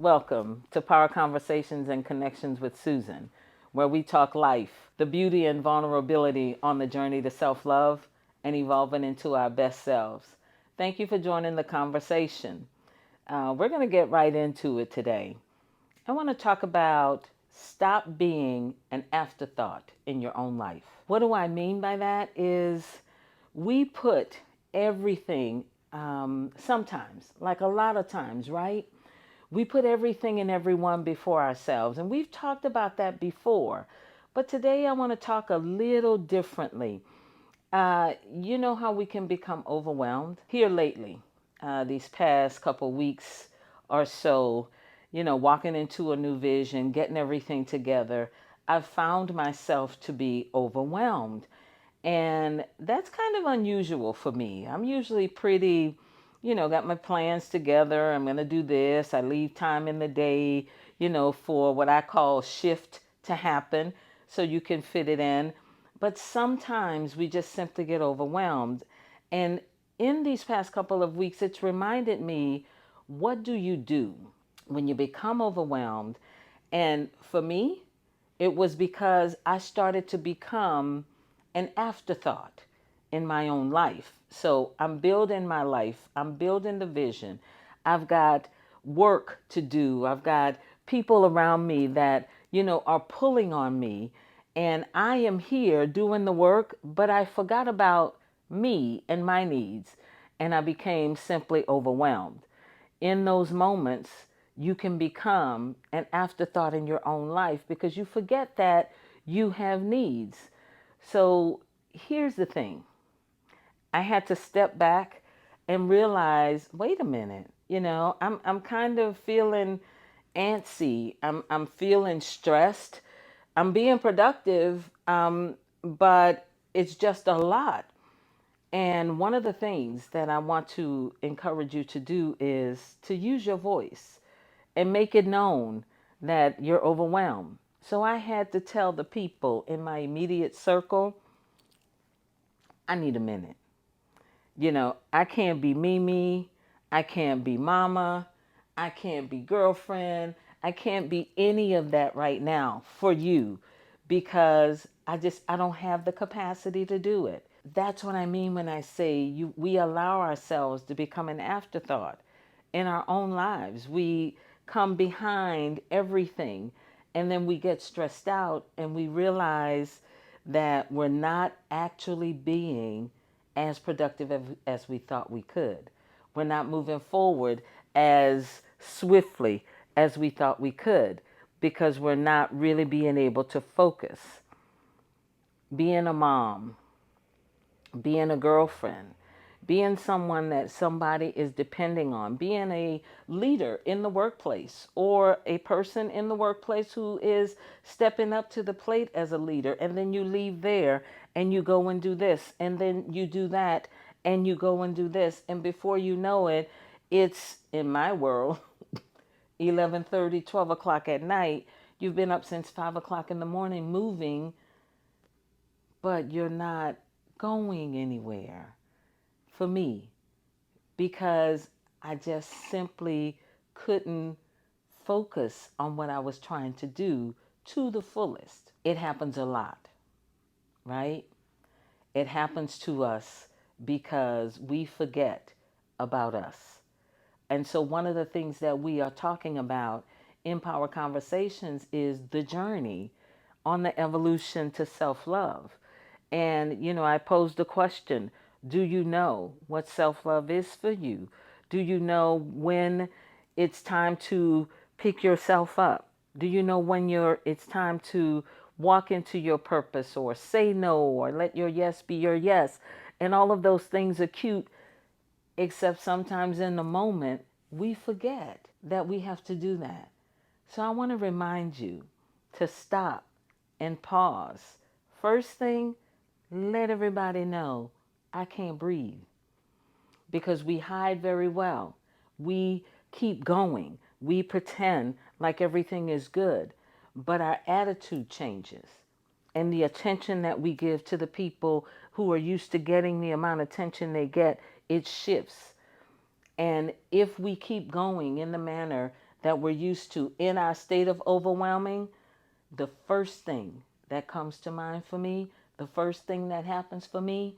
Welcome to Power Conversations and Connections with Susan, where we talk life, the beauty and vulnerability on the journey to self love and evolving into our best selves. Thank you for joining the conversation. We're going to get right into it today. I want to talk about stop being an afterthought in your own life. What do I mean by that is we put everything, sometimes, like a lot of times, right? We put everything and everyone before ourselves. And we've talked about that before. But today I want to talk a little differently. You know how we can become overwhelmed? Here lately, these past couple weeks or so, walking into a new vision, getting everything together, I've found myself to be overwhelmed. And that's kind of unusual for me. I'm usually pretty, got my plans together. I'm going to do this. I leave time in the day, for what I call shift to happen so you can fit it in. But sometimes we just simply get overwhelmed. And in these past couple of weeks, it's reminded me, what do you do when you become overwhelmed? And for me, it was because I started to become an afterthought in my own life. So I'm building my life, I'm building the vision. I've got work to do, I've got people around me that, are pulling on me. And I am here doing the work, but I forgot about me and my needs. And I became simply overwhelmed. In those moments, you can become an afterthought in your own life because you forget that you have needs. So here's the thing. I had to step back and realize, wait a minute, I'm kind of feeling antsy. I'm feeling stressed. I'm being productive, but it's just a lot. And one of the things that I want to encourage you to do is to use your voice and make it known that you're overwhelmed. So I had to tell the people in my immediate circle, I need a minute. I can't be Mimi. I can't be mama. I can't be girlfriend. I can't be any of that right now for you because I don't have the capacity to do it. That's what I mean when I say we allow ourselves to become an afterthought in our own lives. We come behind everything and then we get stressed out and we realize that we're not actually being as productive as we thought we could. We're not moving forward as swiftly as we thought we could because we're not really being able to focus. Being a mom, being a girlfriend, being someone that somebody is depending on, being a leader in the workplace or a person in the workplace who is stepping up to the plate as a leader, and then you leave there and you go and do this, and then you do that, and you go and do this, and before you know it, it's in my world 11:30, 12 o'clock at night. You've been up since 5 o'clock in the morning moving, but you're not going anywhere for me because I just simply couldn't focus on what I was trying to do to the fullest. It happens a lot, right? It happens to us because we forget about us. And so, one of the things that we are talking about in Power Conversations is the journey on the evolution to self love. And, I posed the question, do you know what self love is for you? Do you know when it's time to pick yourself up? Do you know when it's time to walk into your purpose or say no or let your yes be your yes? And all of those things are cute, except sometimes in the moment we forget that we have to do that. So I want to remind you to stop and pause. First thing, let everybody know I can't breathe because we hide very well. We keep going. We pretend like everything is good, but our attitude changes. And the attention that we give to the people who are used to getting the amount of attention they get, it shifts. And if we keep going in the manner that we're used to in our state of overwhelming, the first thing that comes to mind for me, the first thing that happens for me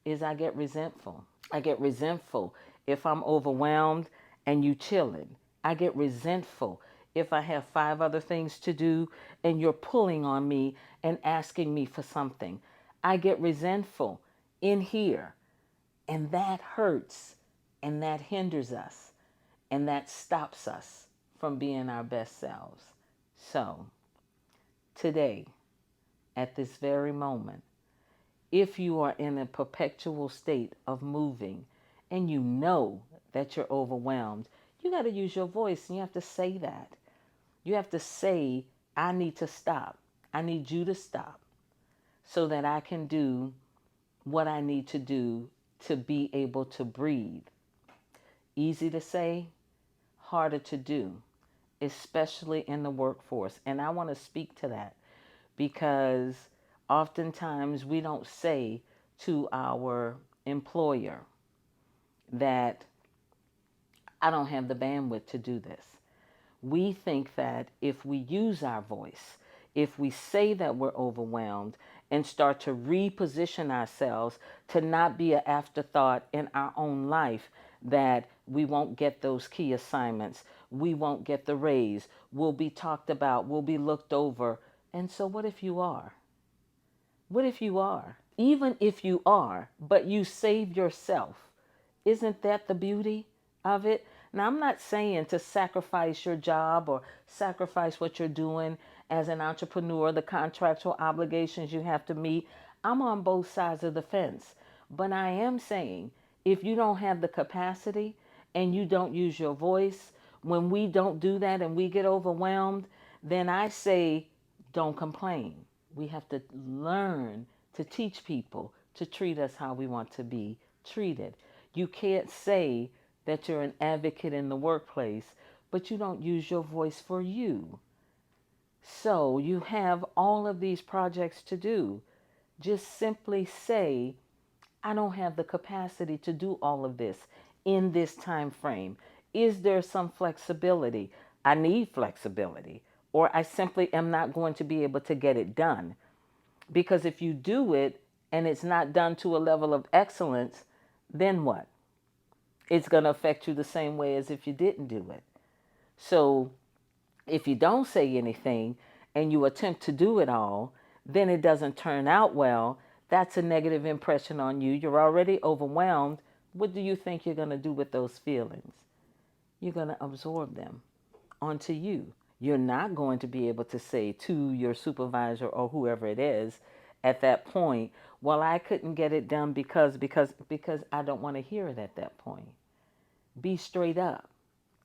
is I get resentful. I get resentful if I'm overwhelmed and you chilling. I get resentful if I have five other things to do and you're pulling on me and asking me for something. I get resentful in here, and that hurts, and that hinders us, and that stops us from being our best selves. So, today, at this very moment, if you are in a perpetual state of moving and you know that you're overwhelmed, you got to use your voice and you have to say that. You have to say, I need to stop. I need you to stop so that I can do what I need to do to be able to breathe. Easy to say, harder to do, especially in the workforce. And I want to speak to that because oftentimes we don't say to our employer that I don't have the bandwidth to do this. We think that if we use our voice, if we say that we're overwhelmed and start to reposition ourselves to not be an afterthought in our own life, that we won't get those key assignments, we won't get the raise, we'll be talked about, we'll be looked over. And so what if you are? What if you are? Even if you are, but you save yourself, isn't that the beauty of it? Now, I'm not saying to sacrifice your job or sacrifice what you're doing as an entrepreneur, the contractual obligations you have to meet. I'm on both sides of the fence. But I am saying if you don't have the capacity and you don't use your voice, when we don't do that and we get overwhelmed, then I say don't complain. We have to learn to teach people to treat us how we want to be treated. You can't say that you're an advocate in the workplace, but you don't use your voice for you. So you have all of these projects to do. Just simply say, I don't have the capacity to do all of this in this time frame. Is there some flexibility? I need flexibility, or I simply am not going to be able to get it done. Because if you do it and it's not done to a level of excellence, then what? It's going to affect you the same way as if you didn't do it. So if you don't say anything and you attempt to do it all, then it doesn't turn out well. That's a negative impression on you. You're already overwhelmed. What do you think you're going to do with those feelings? You're going to absorb them onto you. You're not going to be able to say to your supervisor or whoever it is at that point, well, I couldn't get it done because I don't want to hear it at that point. Be straight up.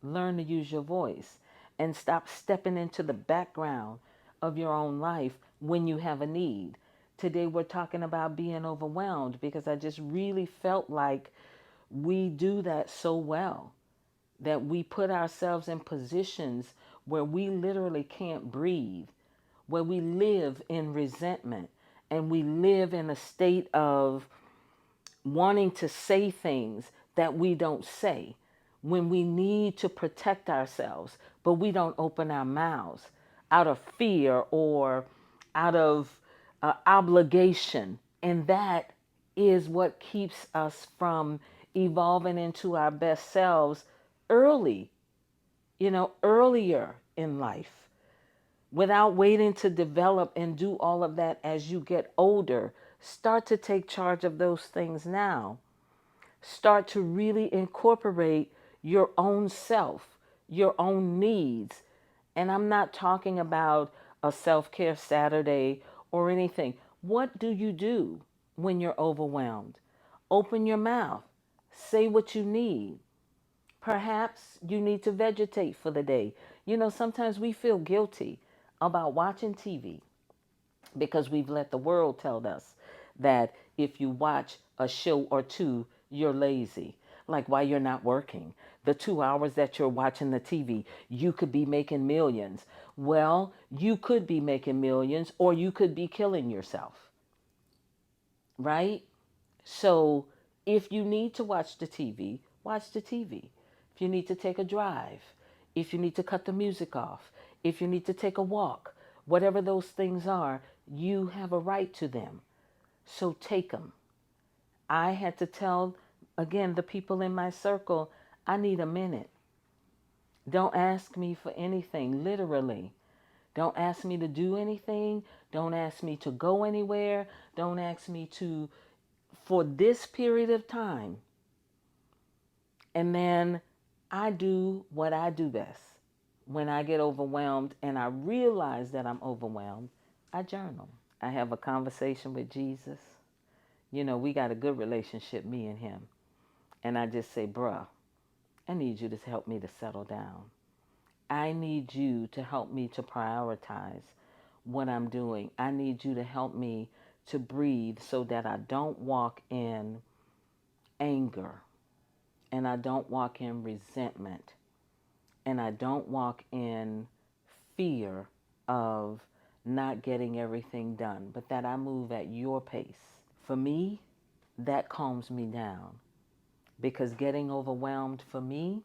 Learn to use your voice and stop stepping into the background of your own life when you have a need. Today we're talking about being overwhelmed because I just really felt like we do that so well, that we put ourselves in positions where we literally can't breathe, where we live in resentment and we live in a state of wanting to say things that we don't say when we need to protect ourselves, but we don't open our mouths out of fear or out of obligation. And that is what keeps us from evolving into our best selves early, earlier in life, without waiting to develop and do all of that as you get older. Start to take charge of those things now. Start to really incorporate your own self, your own needs. And I'm not talking about a self-care Saturday or anything. What do you do when you're overwhelmed? Open your mouth. Say what you need. Perhaps you need to vegetate for the day. Sometimes we feel guilty about watching TV because we've let the world tell us that if you watch a show or two, you're lazy. Like while you're not working, the 2 hours that you're watching the TV, you could be making millions. Well, you could be making millions or you could be killing yourself, right? So if you need to watch the TV, watch the TV. If you need to take a drive, if you need to cut the music off, if you need to take a walk, whatever those things are, you have a right to them. So take them. I had to tell, again, the people in my circle, I need a minute. Don't ask me for anything, literally. Don't ask me to do anything. Don't ask me to go anywhere. Don't ask me to, for this period of time. And then I do what I do best. When I get overwhelmed and I realize that I'm overwhelmed, I journal. I have a conversation with Jesus. You know, we got a good relationship, me and him. And I just say, bruh, I need you to help me to settle down. I need you to help me to prioritize what I'm doing. I need you to help me to breathe so that I don't walk in anger and I don't walk in resentment and I don't walk in fear of not getting everything done, but that I move at your pace. For me, that calms me down, because getting overwhelmed for me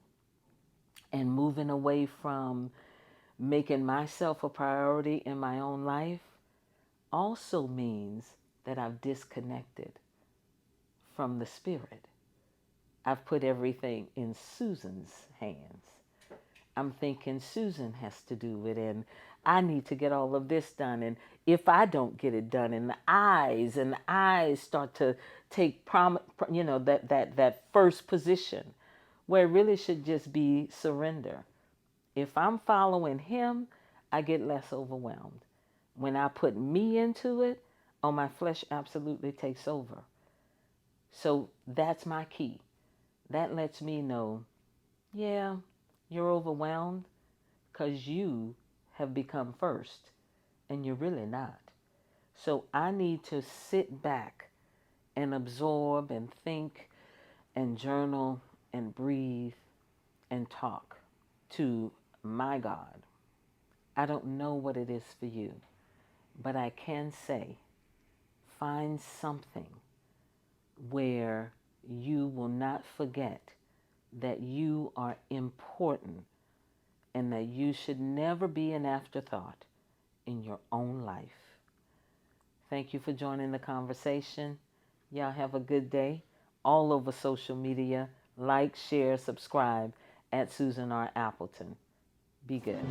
and moving away from making myself a priority in my own life also means that I've disconnected from the Spirit. I've put everything in Susan's hands. I'm thinking Susan has to do it, and I need to get all of this done. And if I don't get it done, and the eyes start to take that first position, where it really should just be surrender. If I'm following him, I get less overwhelmed. When I put me into it, oh, my flesh absolutely takes over. So that's my key. That lets me know, yeah, you're overwhelmed because you have become first and you're really not. So I need to sit back and absorb and think and journal and breathe and talk to my God. I don't know what it is for you, but I can say, find something where you will not forget that you are important and that you should never be an afterthought in your own life. Thank you for joining the conversation. Y'all have a good day. All over social media, like, share, subscribe at Susan R. Appleton. Be good.